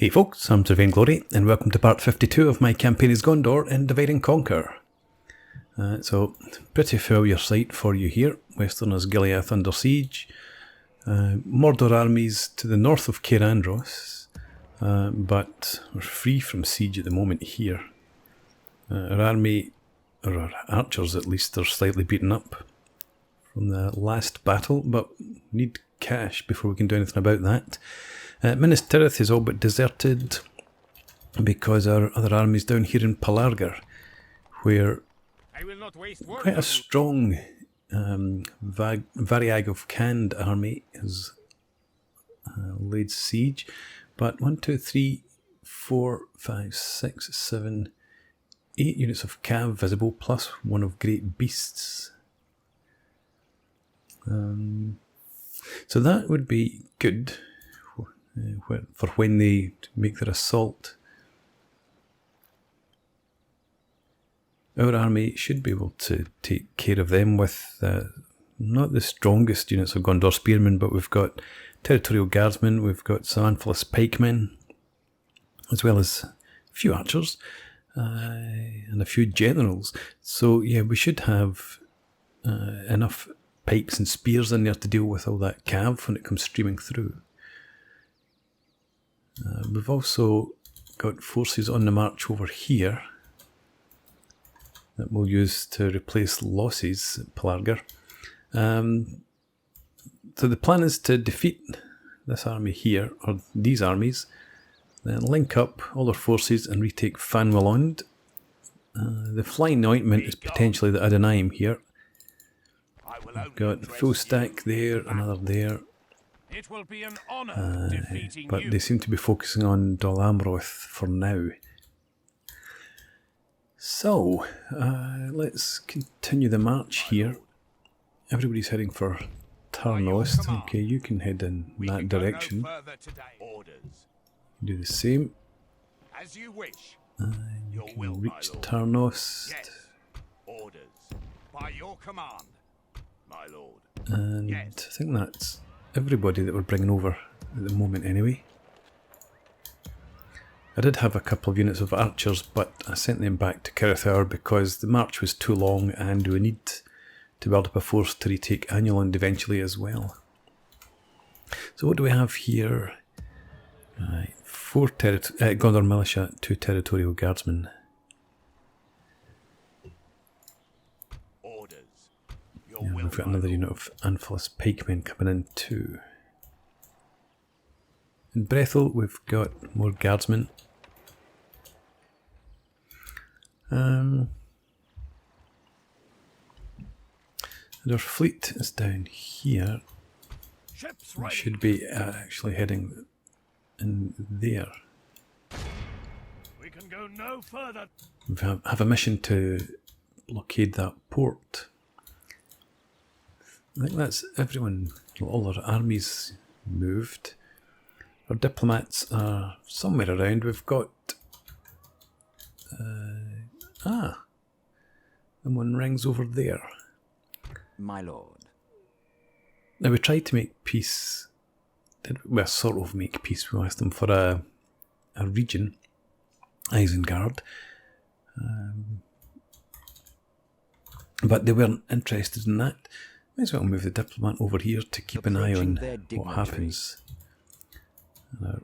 Hey folks, I'm Sir Vainglory, and welcome to part 52 of my campaign as Gondor in Divide and Conquer. So, pretty familiar sight for you here. Westerners Gileath under siege. Mordor armies to the north of Cairandros, but we're free from siege at the moment here. Our army, or our archers at least, are slightly beaten up from the last battle, but need cash before we can do anything about that. Minas Tirith is all but deserted because our other army's down here in Pelargir, where quite a strong Variag of Canned army has laid siege. But 1, 2, 3, 4, 5, 6, 7, 8 units of cav visible, plus 1 of great beasts. So that would be good for when they make their assault. Our army should be able to take care of them with not the strongest units of Gondor spearmen, but we've got territorial guardsmen, we've got some Anfilis pikemen, as well as a few archers and a few generals. So yeah, we should have enough pikes and spears in there to deal with all that cav when it comes streaming through. We've also got forces on the march over here that we'll use to replace losses at Pelargir. So the plan is to defeat this army here, or these armies, then link up all our forces and retake Fanwelond. The Flying Ointment is potentially the Adonai here. We've got the full stack there, another there. It will be an honor defeating but you. they seem to be focusing on Dol Amroth for now. So, let's continue the march here. Everybody's heading for Tarnost. Okay, you can head in that direction. Do the same. As you wish. You can reach Tarnost. Yes. Orders. By your command, my lord. And Yes. I think that's everybody that we're bringing over at the moment anyway. I did have a couple of units of archers, but I sent them back to Cirith because the march was too long and we need to build up a force to retake Annulund eventually as well. So what do we have here? 4 Gondor militia, 2 territorial guardsmen. Yeah, we've got another unit of Anfilis pikemen coming in too. In Brethil we've got more guardsmen. And our fleet is down here. We should be actually heading in there. We can go no further. We have a mission to blockade that port. I think that's everyone, all our armies moved. Our diplomats are somewhere around. We've got... and one rings over there. My lord. Now we tried to make peace. Well, sort of make peace. We asked them for a region, Isengard. But they weren't interested in that. Might as well move the diplomat over here to keep an eye on what happens. And our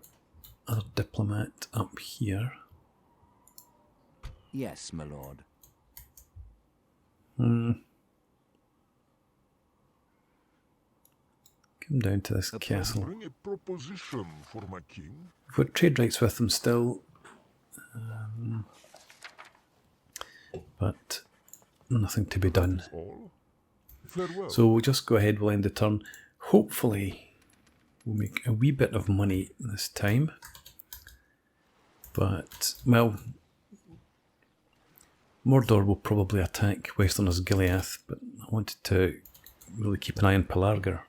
other diplomat up here. Yes, my lord. Come down to this castle. Bring a proposition for my king. We've got trade rights with them still. But nothing to be done. Farewell. So we'll just go ahead, we'll end the turn. Hopefully we'll make a wee bit of money this time. But, well, Mordor will probably attack Westerners Gileath, but I wanted to really keep an eye on Pelargir.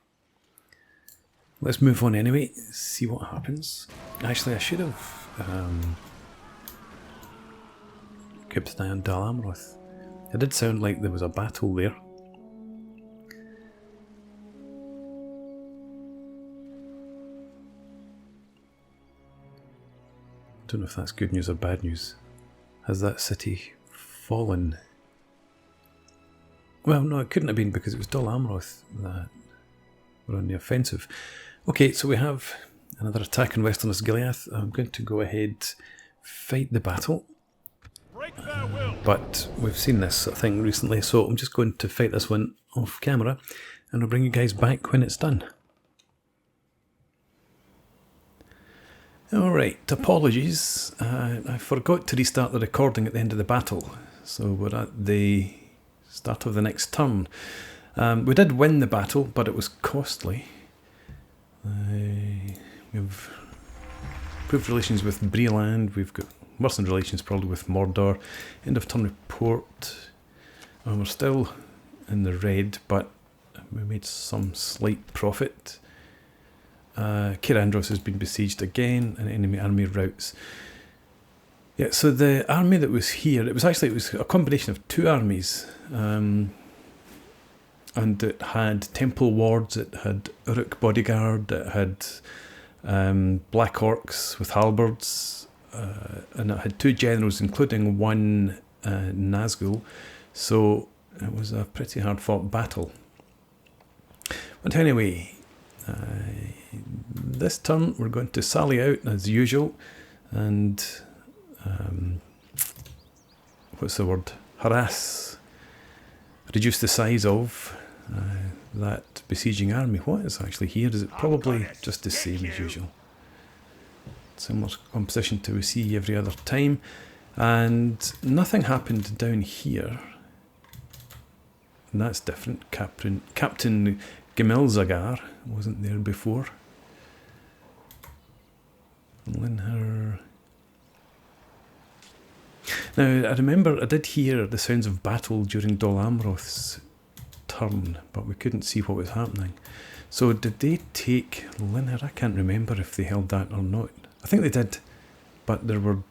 Let's move on anyway, see what happens. Actually, I should have kept an eye on Dol Amroth. It did sound like there was a battle there. don't know if that's good news or bad news. Has that city fallen? Well, no, it couldn't have been because it was Dol Amroth that were on the offensive. Okay, so we have another attack on Western Gilead. I'm going to go ahead, fight the battle. But we've seen this sort of thing recently, so I'm just going to fight this one off camera, and I'll bring you guys back when it's done. Alright, apologies. I forgot to restart the recording at the end of the battle, so we're at the start of the next turn. We did win the battle, but it was costly. We've improved relations with Breland, we've got worsened relations probably with Mordor. End of turn report. We're still in the red, but we made some slight profit. Andros has been besieged again, and enemy army routes. Yeah, so the army that was here, it was a combination of two armies, and it had temple wards, it had Uruk bodyguard, it had black orcs with halberds, and it had two generals, including one Nazgul, so it was a pretty hard fought battle. But anyway, this turn we're going to sally out as usual and harass, reduce the size of that besieging army. What is actually here? Is it probably just the same as usual? Similar composition to we see every other time, and nothing happened down here, and that's different. Captain Gemilzagar wasn't there before. Linher. Now, I remember I did hear the sounds of battle during Dol Amroth's turn, but we couldn't see what was happening. So did they take Linher? I can't remember if they held that or not. I think they did, but there were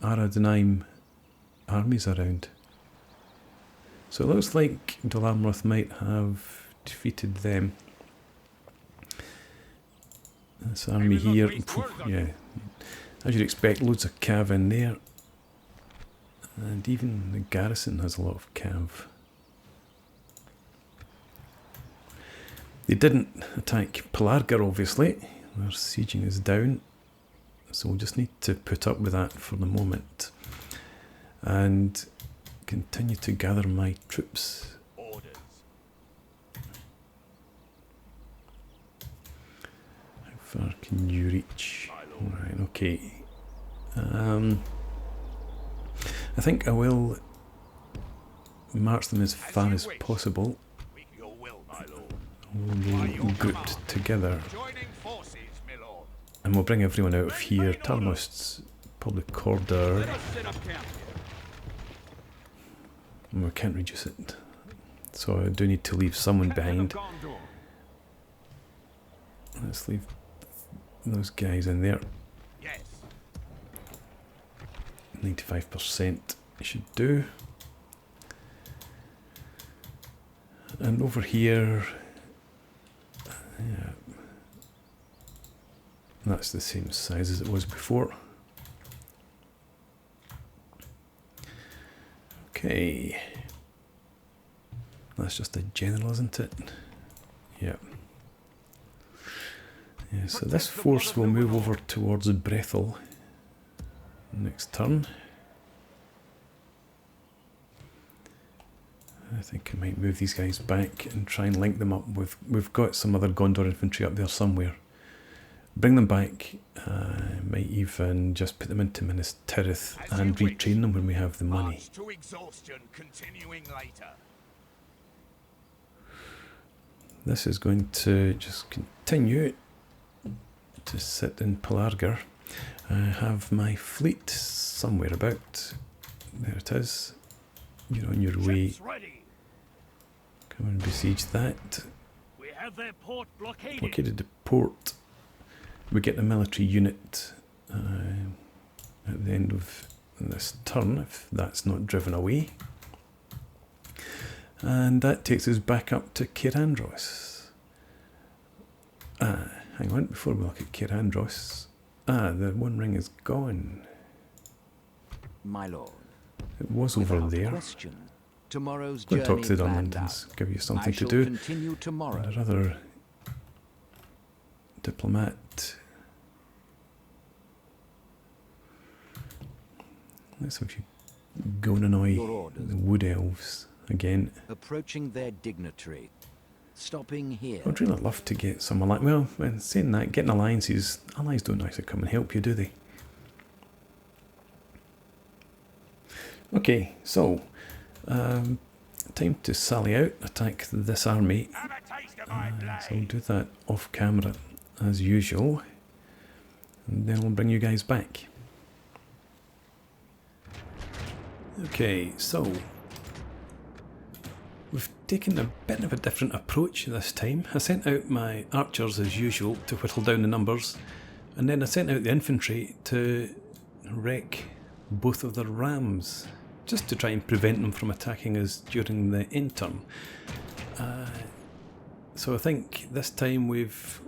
Aradanaim armies around. So it looks like Dol Amroth might have defeated them. This army here, yeah, as you'd expect, loads of cav in there. And even the garrison has a lot of cav. They didn't attack Pelargir, obviously. Their sieging is down. So we'll just need to put up with that for the moment. And continue to gather my troops. Orders. How far can you reach? Right, okay. I think I will march them as far as possible. Your will, my lord. We'll be grouped together. Joining forces, my lord. And we'll bring everyone out of here. Tarmost's probably Cordar. Let us set up camp. And we can't reduce it. So I do need to leave someone behind. Let's leave those guys in there. Yes. 95% should do. And over here, yeah, that's the same size as it was before. Okay, that's just a general, isn't it? Yeah. Yeah, so this force will move over towards Brethel next turn. I think I might move these guys back and try and link them up with... We've got some other Gondor infantry up there somewhere. Bring them back. Might even just put them into Minas Tirith and retrain them when we have the money. March to exhaustion, continuing later. This is going to just continue to sit in Pelargir. I have my fleet somewhere about. There it is. You're on your way. Ready. Come and besiege that. We have their port blockaded. Blockaded the port. We get a military unit at the end of this turn, if that's not driven away. And that takes us back up to Andros. Hang on, before we look at Andros, Ah, the one ring is gone. My lord. It was over Without there. question. Tomorrow's Go journey talk to the planned Dunlintons, out. give you something I to shall do. continue tomorrow. And our other diplomat. Let's see if you go and annoy Your orders. the wood elves again. Approaching their dignitary. Stopping here. I'd really love to get some alliance. Well, when saying that, getting alliances, allies don't actually come and help you, do they? Okay, so time to sally out, attack this army. Have a taste of my blade. So I'll do that off camera as usual, and then I'll bring you guys back. Okay, so we've taken a bit of a different approach this time. I sent out my archers as usual to whittle down the numbers, and then I sent out the infantry to wreck both of their rams, just to try and prevent them from attacking us during the end turn. So I think this time we've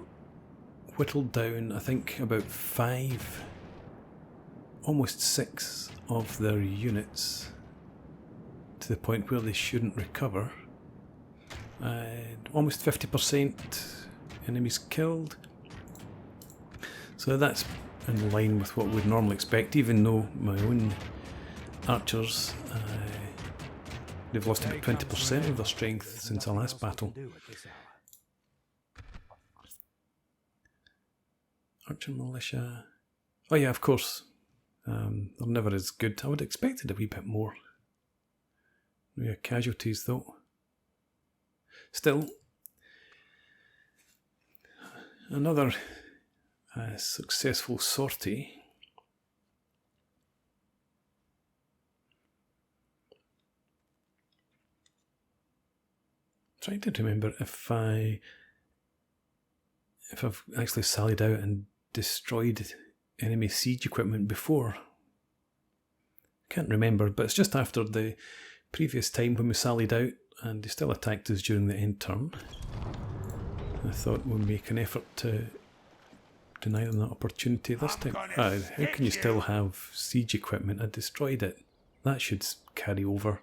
whittled down, I think, about 5, almost 6 of their units to the point where they shouldn't recover. Almost 50% enemies killed. So that's in line with what we'd normally expect, even though my own archers, they've lost about 20% of their strength since our last battle. Archer militia. Oh yeah, of course. They're never as good. I would have expected a wee bit more. Yeah, casualties though. Still, another successful sortie. Trying to remember if I've actually sallied out and destroyed enemy siege equipment before. Can't remember, but it's just after the previous time when we sallied out and they still attacked us during the end turn. I thought we'd make an effort to deny them that opportunity this time. How can you still have siege equipment? I destroyed it. That should carry over.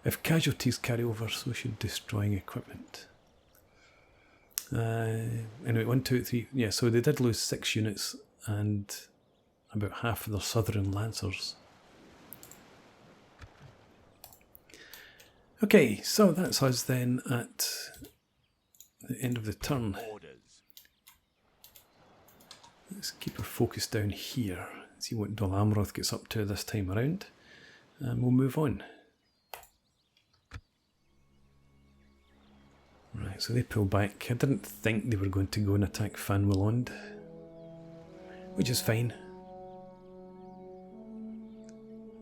If casualties carry over, so should destroying equipment. Anyway, 1, 2, 3. Yeah, so they did lose 6 units and about half of their southern lancers. Okay, so that's us then at the end of the turn. Orders. Let's keep our focus down here. See what Dol Amroth gets up to this time around. And we'll move on. Right, so they pull back. I didn't think they were going to go and attack Fanwilond, which is fine.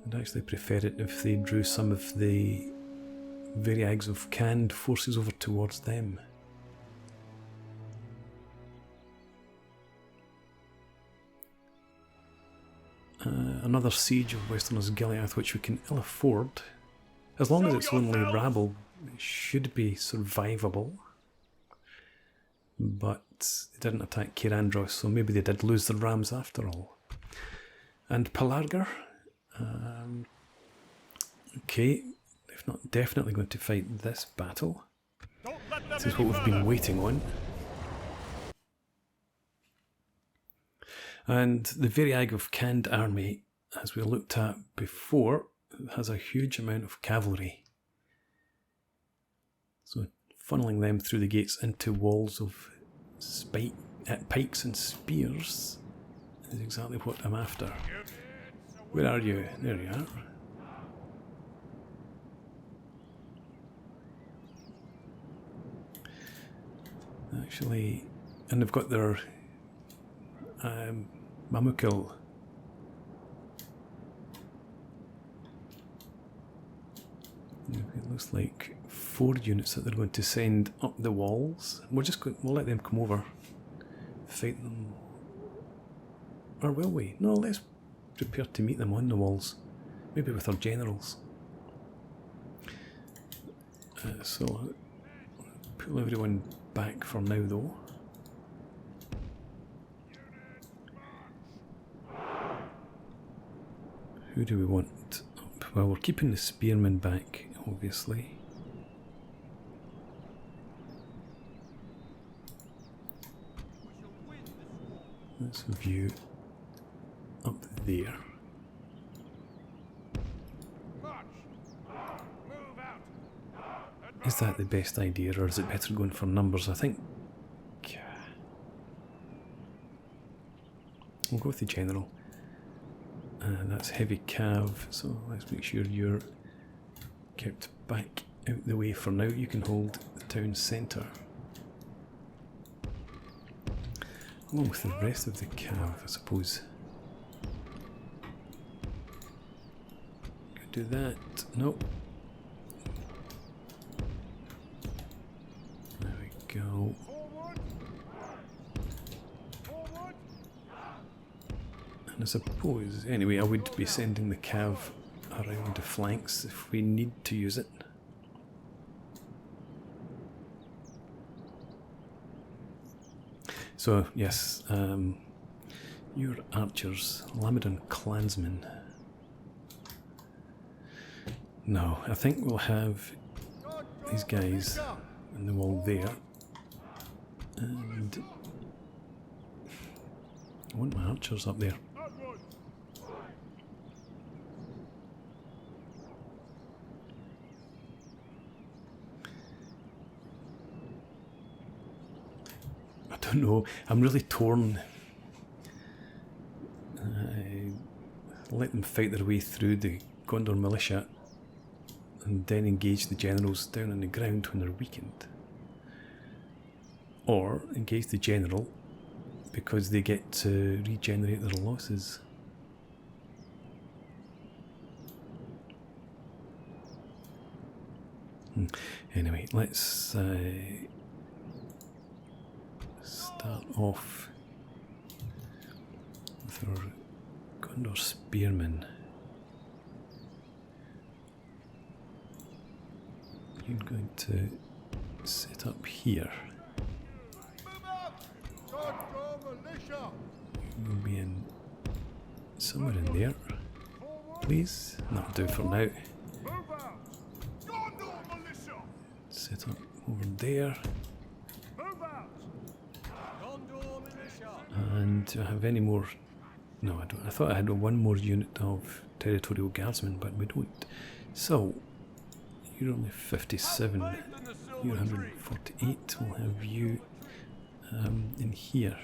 I'd actually prefer it if they drew some of the Variags of canned forces over towards them. Another siege of Westerners Gileath, which we can ill afford. As long as it's only rabble, it should be survivable. But they didn't attack Kirandros, so maybe they did lose their rams after all. And Pelargir. Okay, if not definitely going to fight this battle. This is what we've been waiting on. And the Variag of Canned Army, as we looked at before, has a huge amount of cavalry. So funneling them through the gates into walls of pikes and spears is exactly what I'm after. Where are you? There you are. Actually, and they've got their Mamukil. It looks like 4 units that they're going to send up the walls. We'll let them come over, fight them. Or will we? No, let's prepare to meet them on the walls. Maybe with our generals. So pull everyone back for now though. Who do we want up? Well, we're keeping the spearmen back, obviously. Let's view up there. Is that the best idea, or is it better going for numbers? I think we'll go with the general. And that's heavy cav, so let's make sure you're kept back out the way for now. You can hold the town centre, along with the rest of the cav, I suppose. Could do that. Nope. There we go. And I suppose, anyway, I would be sending the cav around the flanks if we need to use it. So, yes, your archers, Lamedon clansmen. No, I think we'll have these guys on the wall there. And I want my archers up there. I don't know, I'm really torn. Let them fight their way through the Gondor militia and then engage the generals down on the ground when they're weakened. Or engage the general because they get to regenerate their losses. Anyway, let's start off with our Gondor spearmen. You're going to set up here. You'll be in somewhere in there, please. That'll do for now. Set up over there. And do I have any more? No, I don't. I thought I had one more unit of territorial guardsmen, but we don't. So, you're only 57. You're 148. We'll have you in here.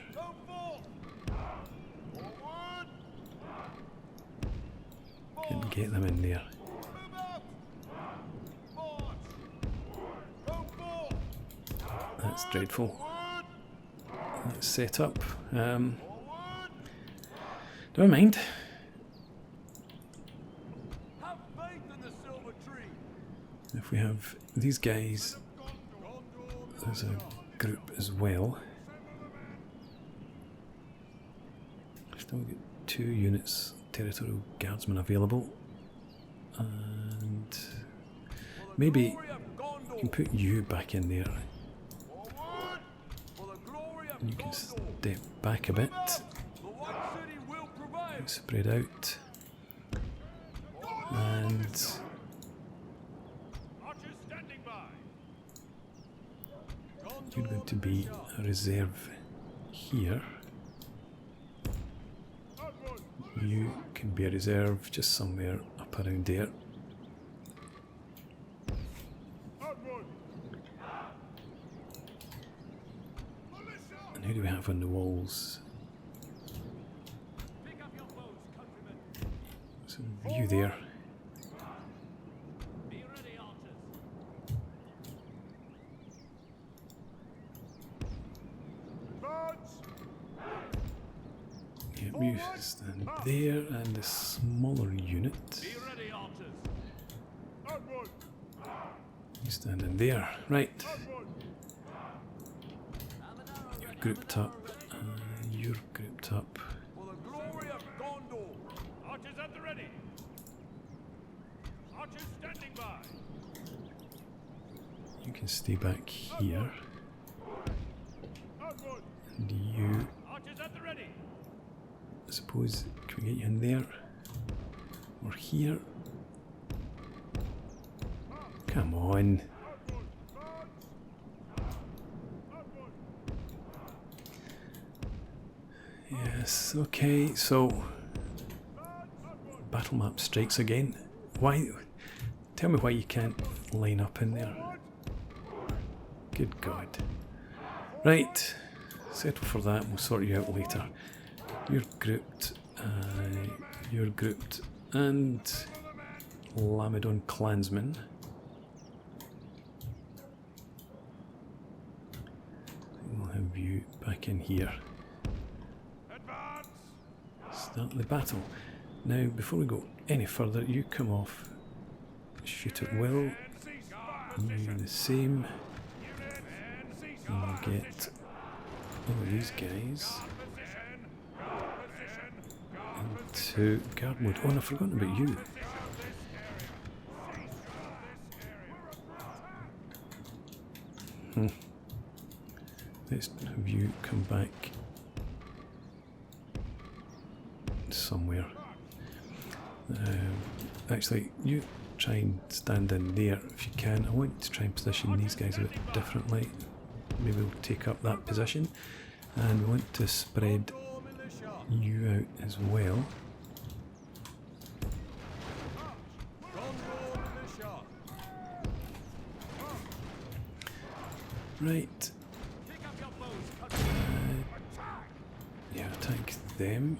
Can get them in there. That's dreadful. Let's set up. Never mind. If we have these guys as a group as well, still get 2 units territorial guardsmen available, and maybe you can put you back in there. And you can step back a bit, spread out, and you're going to be a reserve here. You can be a reserve just somewhere up around there. And who do we have on the walls? So you there. You stand there, and a smaller unit. You stand in there, right? You're grouped up. You're grouped up. For the glory of Gondor, archers at the ready. Archers standing by. You can stay back here, and you. Archers at the ready. I suppose, can we get you in there? We're here. Come on. Yes, okay, so battle map strikes again. Why? Tell me why you can't line up in there. Good God. Right, settle for that, we'll sort you out later. You're grouped, and Lamedon Clansman. We'll have you back in here. Start the battle. Now, before we go any further, you come off, shoot at will, you the same. We'll get all of these guys into guard mode. Oh, and I've forgotten about you. Let's have you come back somewhere. Actually, you try and stand in there if you can. I want to try and position these guys a bit differently. Maybe we'll take up that position. And we want to spread you out as well. Right. Yeah, attack them.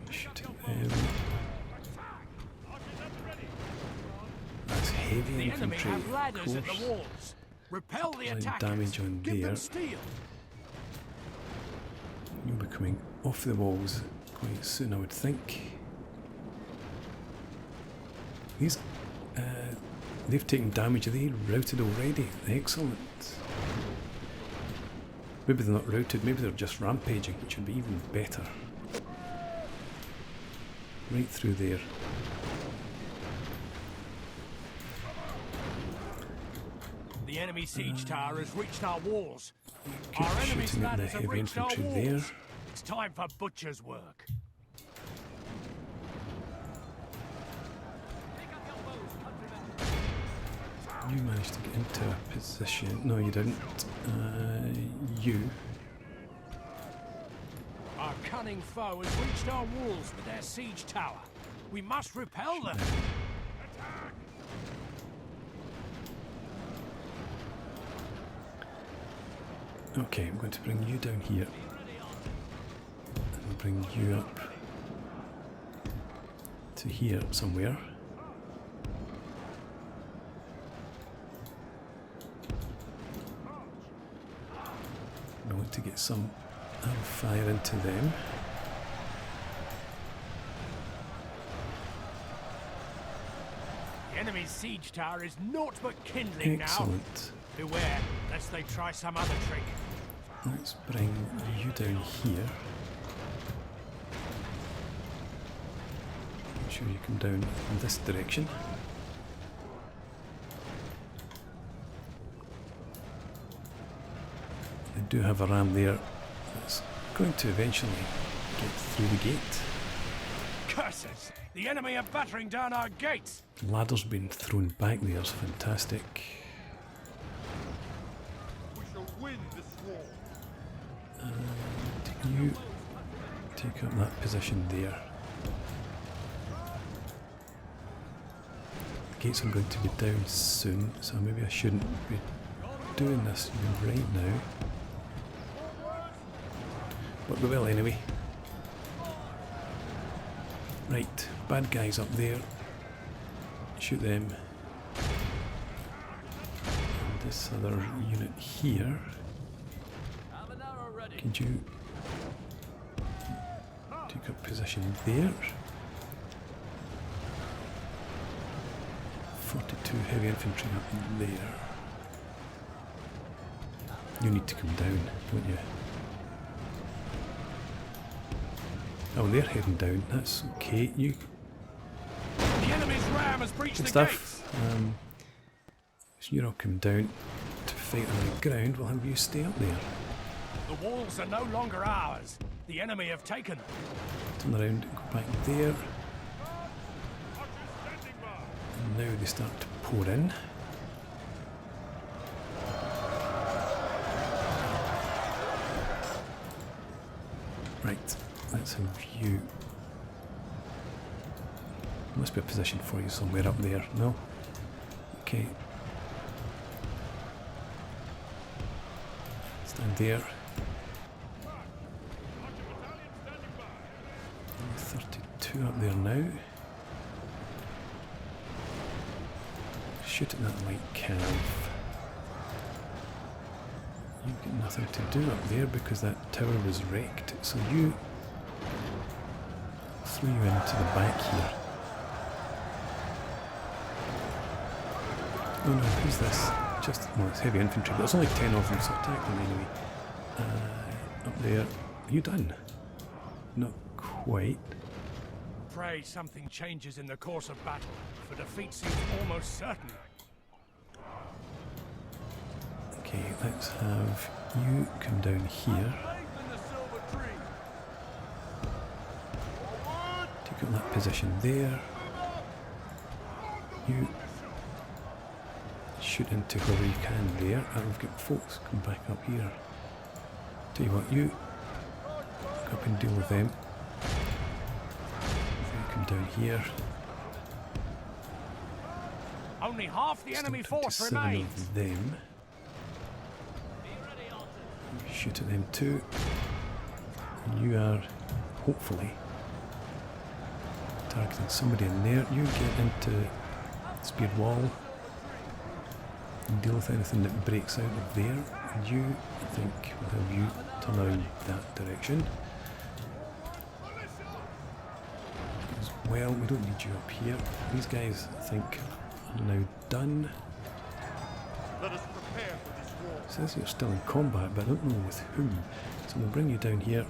Shoot at them. That's heavy infantry, of course. Repel the Applying damage on there. You'll be coming off the walls quite soon, I would think. These, they've taken damage. Are they routed already? Excellent. Maybe they're not routed, maybe they're just rampaging, which would be even better. Right through there. The enemy siege tower has reached our walls. Keep Our enemy's shooting at the ladders have heavy reached our infantry walls. there. It's time for butcher's work. You managed to get into a position. No, you didn't. You. Our cunning foe has reached our walls with their siege tower. We must repel them. Okay, I'm going to bring you down here. And bring you up to here somewhere. I want to get some fire into them. The enemy's siege tower is naught but kindling now. Excellent. Beware, lest they try some other trick. Let's bring you down here. Make sure you come down in this direction. I do have a ram there that's going to eventually get through the gate. Curses! The enemy are battering down our gates! Ladder's been thrown back there, it's fantastic. We shall win this war. You take up that position there. The gates are going to be down soon, so maybe I shouldn't be doing this right now. But we will anyway. Right, bad guys up there. Shoot them. And this other unit here. Could you take up position there? 42 heavy infantry up there. You need to come down, don't you? Oh, they're heading down. That's okay. You The enemy's ram has breached good the stuff. So you're all come down to fight on the ground. We'll have you stay up there. gates. The walls are no longer ours. The enemy have taken. Turn around and go back there. Standing by. And now they start to pour in. Right, let's have you. Must be a position for you somewhere up there. No? Okay. Stand there. 32 up there now. Shoot at that light calf. You've got nothing to do up there because that tower was wrecked. So you throw you into the back here. Oh no, who's this? Just, well, it's heavy infantry, but there's only 10 of them, so attack them anyway. Up there. Are you done? Not quite. Pray something changes in the course of battle, for defeat seems almost certain. Okay, let's have you come down here. Take up that position there. You shoot into whoever you can there. And we've got folks come back up here. Tell you what, you go up and deal with them. You come down here. Only half the enemy Still force 27 remains. of them. You shoot at them too. And you are hopefully targeting somebody in there. You get into the spear wall and deal with anything that breaks out of there. And you, I think, will have you turn around that direction. As well, we don't need you up here. These guys, I think, are now done. Let us prepare for this war. It says you're still in combat, but I don't know with whom. So we'll bring you down here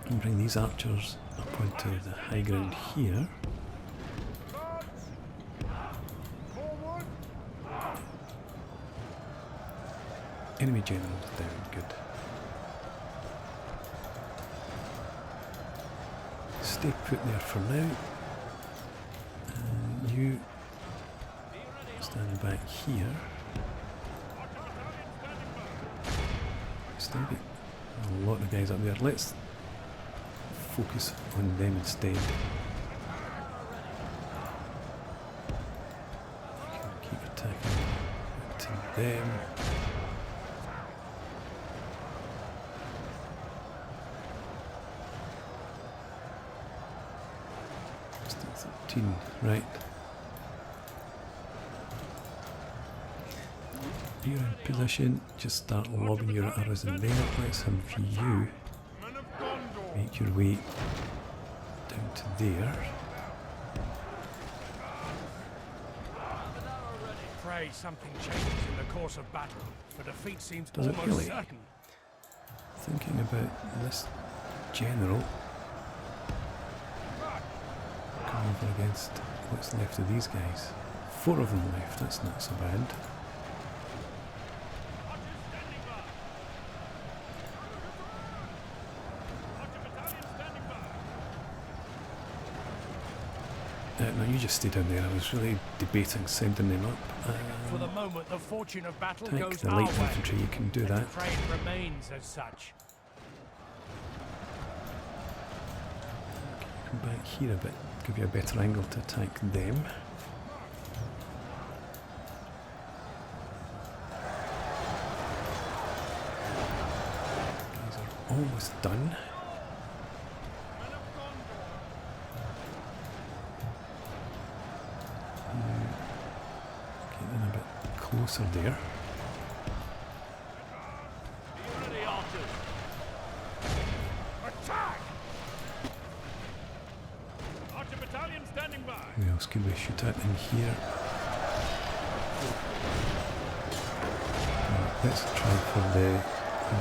and bring these archers up onto the high ground here. Forward. Enemy generals down, good. Stay put there for now. And you stand back here. Still got a lot of guys up there. Let's focus on them instead. Keep attacking to them. Still 13, right. You're in position, just start lobbing your arrows in there. Let's have you Men of Gondor. make your way down to there. Pray something changes in the course of battle, for defeat seems Does it almost really? certain. Thinking about this general coming over against what's left of these guys. 4 of them left, that's not so bad. No, you just stay down there. I was really debating sending them up. For the moment, the fortune of battle Attack goes the our light way. infantry, you can do And that. Trade remains as such. Come back here a bit, give you a better angle to attack them. Guys are almost done. Getting a bit closer there. Attack! Archer battalion standing by. Who else could we shoot at in here? Let's try for the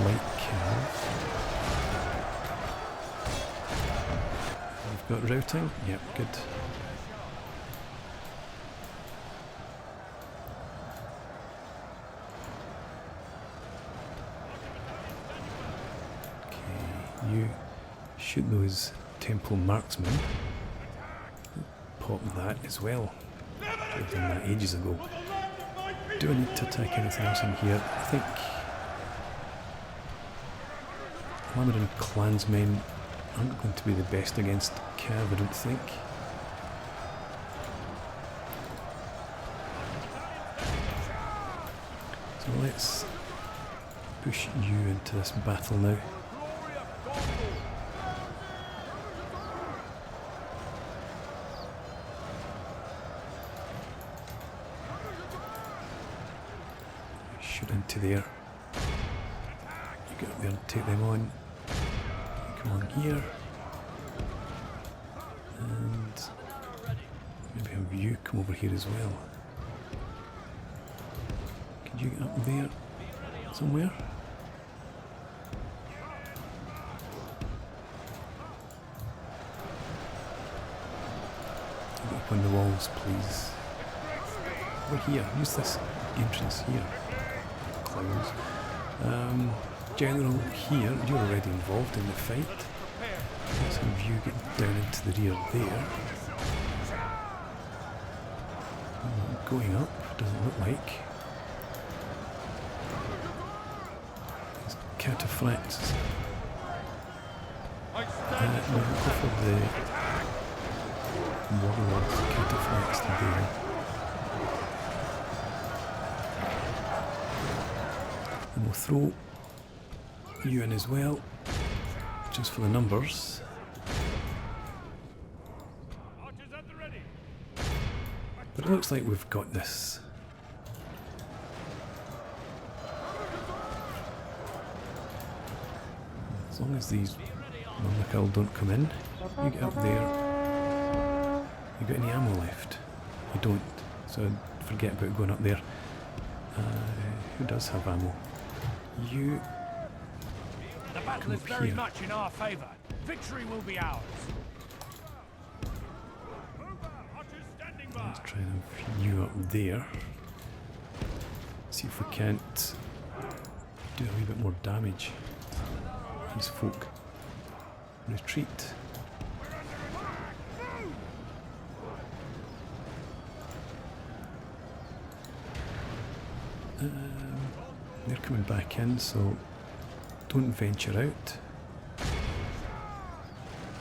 light calf. We've got routing. Yep, good. Okay, You shoot those temple marksmen. Pop that as well. I've done that ages ago. Do I need to attack anything else in here? I think Lamadin clansmen aren't going to be the best against Cav, I don't think. So let's push you into this battle now. Shoot into there. You get up there and take them on. Come on here. And maybe have you come over here as well. Could you get up there somewhere? Get up on the walls, please. Over here. Use this entrance here. Close. General here, you're already involved in the fight. Let's have you get down into the rear there. Going up, doesn't look like. These cataphracts. No, go for the Mordor cataphracts today. And we'll throw you in as well, just for the numbers. But it looks like we've got this. As long as these Mamlakal don't come in, you get up there. You got any ammo left? You don't, so forget about going up there. Who does have ammo? You. The battle is very much in our favour. Victory will be ours. Let's try and have you up there. See if we can't do a wee bit more damage. These folk. Retreat. They're coming back in, so don't venture out.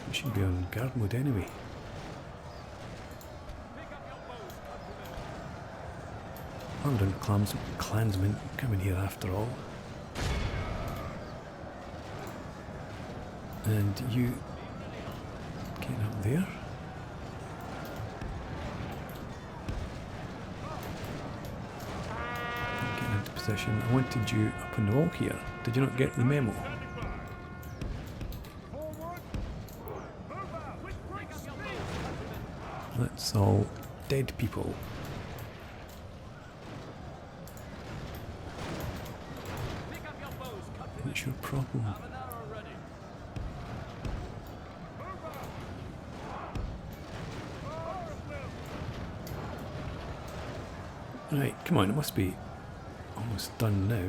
We should be on guard mode anyway. London clansmen coming here after all. And you getting up there. Getting into position. I wanted you up on the wall here. Did you not get the memo? That's all dead people. What's your problem? Right, come on, it must be almost done now.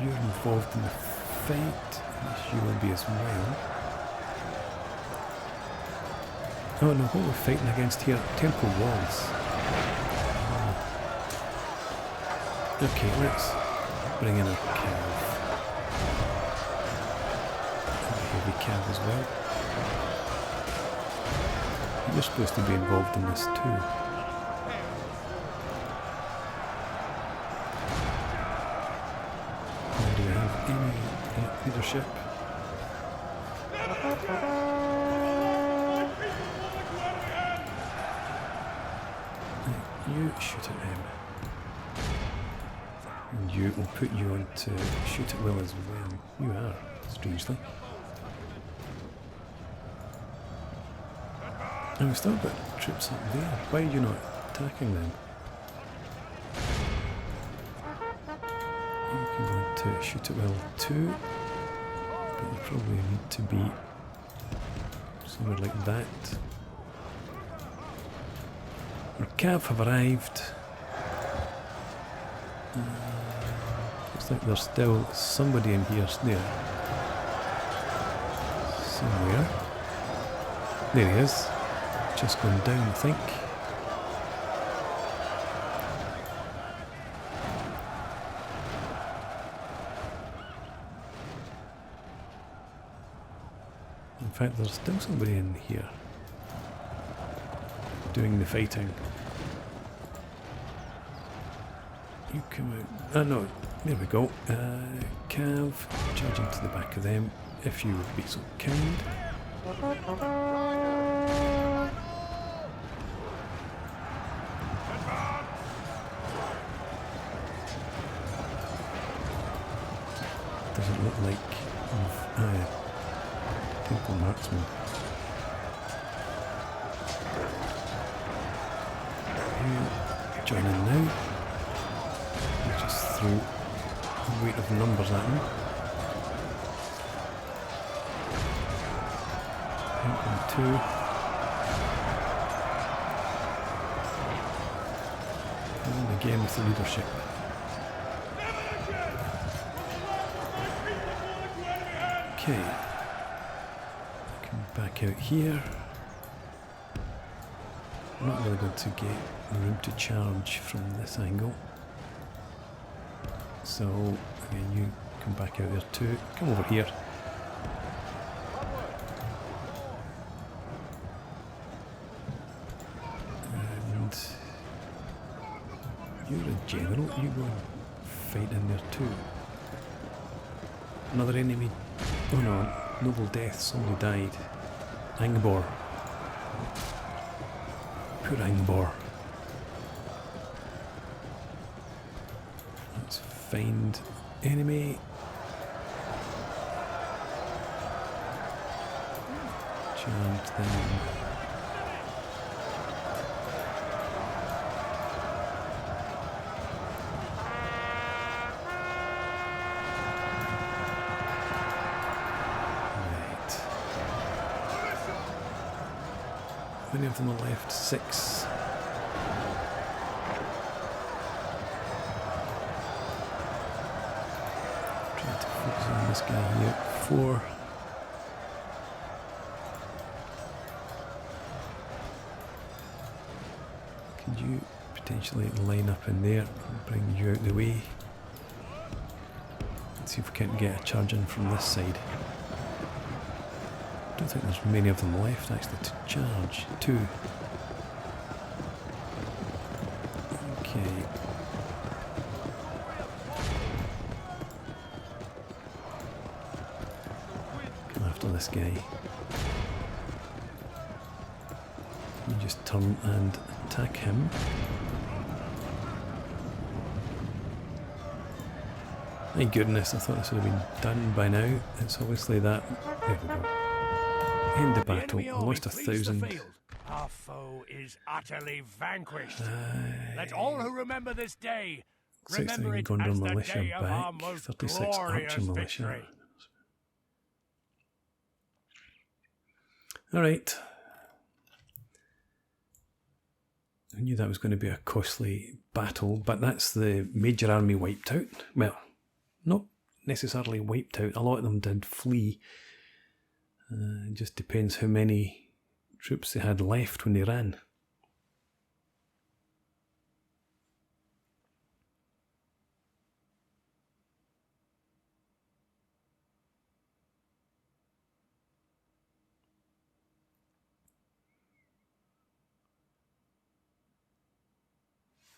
You're involved in the fight, yes, you will be as well. Oh no, what we're fighting against here? Temple walls. Okay, let's bring in a cav. A heavy cav as well. You're supposed to be involved in this too. And do we have any leadership? You shoot at him. And you will put you on to shoot at will as well. You are, strangely. And we've still got troops up there. Why are you not attacking them? You can go on to shoot at will too. But you probably need to be somewhere like that. Our cav have arrived. Looks like there's still somebody in here there. Somewhere. There he is. Just gone down, I think. In fact, there's still somebody in here doing the fighting. You come out. Oh no, there we go. Cav, charge into the back of them, if you would be so kind. Doesn't look like Temple Marksman. You join in now. You just threw a weight of numbers at him. Two. And again with the leadership. Okay. Come back out here. I'm not really going to get room to charge from this angle. So again, you come back out there too. Come over here. And you're a general. You go and fight in there too. Another enemy. Oh no, noble death. Somebody died. Angbor. Poor Angbor. Let's find enemy. Charge them. How many of them are left? 6. Trying to focus on this guy here. 4. Could you potentially line up in there and bring you out the way? Let's see if we can't get a charge in from this side. I don't think there's many of them left actually to charge. 2. Okay. Come after this guy. You just turn and attack him. My goodness, I thought this would have been done by now. It's obviously that. There we go. End the battle. I lost 1,000. Our foe is utterly vanquished. Let all who remember this day remember it Gondor as the militia day of our back. most 36 glorious Archer militia. victory. Alright. I knew that was going to be a costly battle, but that's the major army wiped out. Well, not necessarily wiped out. A lot of them did flee. It just depends how many troops they had left when they ran.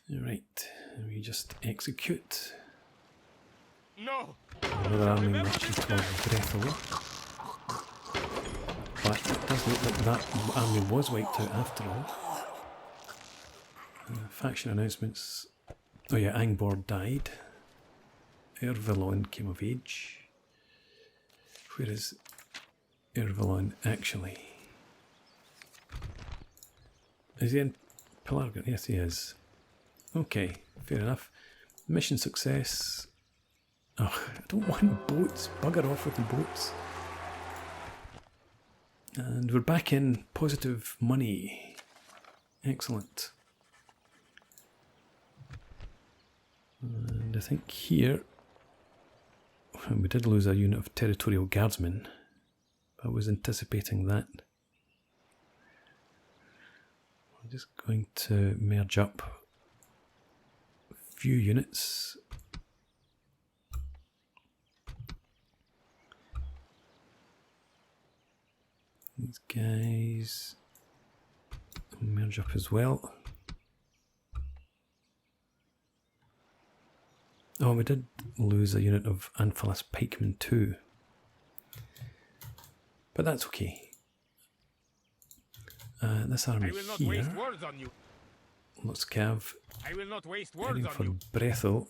Right, we just execute. No! Another army marching towards Brethil. But it does look like that army was wiped out after all. Faction announcements. Oh yeah, Angbor died. Ervilon came of age. Where is Ervilon actually? Is he in Pelargir? Yes, he is. Okay, fair enough. Mission success. Oh, I don't want boats. Bugger off with the boats. And we're back in positive money. Excellent. And And I think here we did lose a unit of territorial guardsmen. I was anticipating that. I'm just going to merge up a few units. These guys merge up as well. Oh, we did lose a unit of Anphalas pikemen too. But that's okay. This army here, let's cav, heading for Brethel.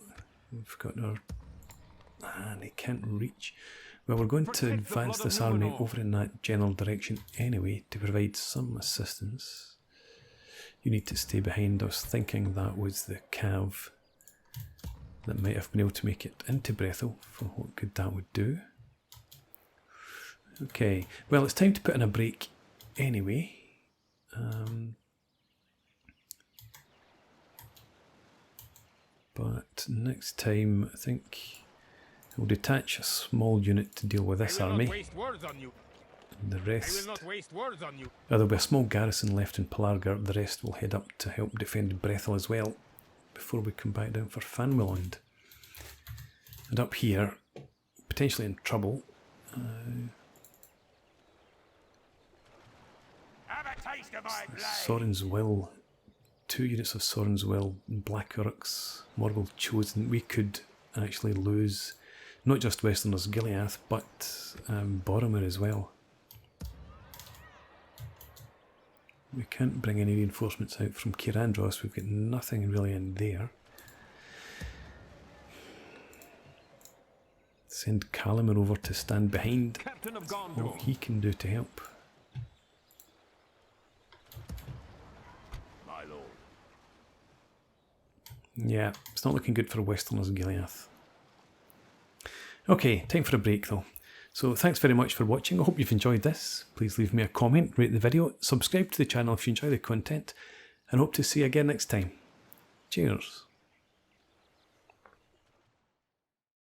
We've got our... and they can't reach. Well, we're going to advance this army over in that general direction anyway to provide some assistance. You need to stay behind. I was thinking that was the cav that might have been able to make it into Brethel, for what good that would do. Okay, well, it's time to put in a break anyway. But next time, I think we'll detach a small unit to deal with this army. And the rest, there'll be a small garrison left in Pelargir. The rest will head up to help defend Brethel as well, before we come back down for Fanwilland. And up here, potentially in trouble. Sauron's Will, 2 units of Sauron's Will, Black Uruks, Morgul Chosen. We could actually lose not just Westerners Gileath, but Boromir as well. We can't bring any reinforcements out from Kirandros. We've got nothing really in there. Send Kalimir over to stand behind. What he can do to help. My lord. Yeah, it's not looking good for Westerners Gileath. Okay, time for a break though. So thanks very much for watching. I hope you've enjoyed this. Please leave me a comment, rate the video, subscribe to the channel if you enjoy the content, and hope to see you again next time. Cheers.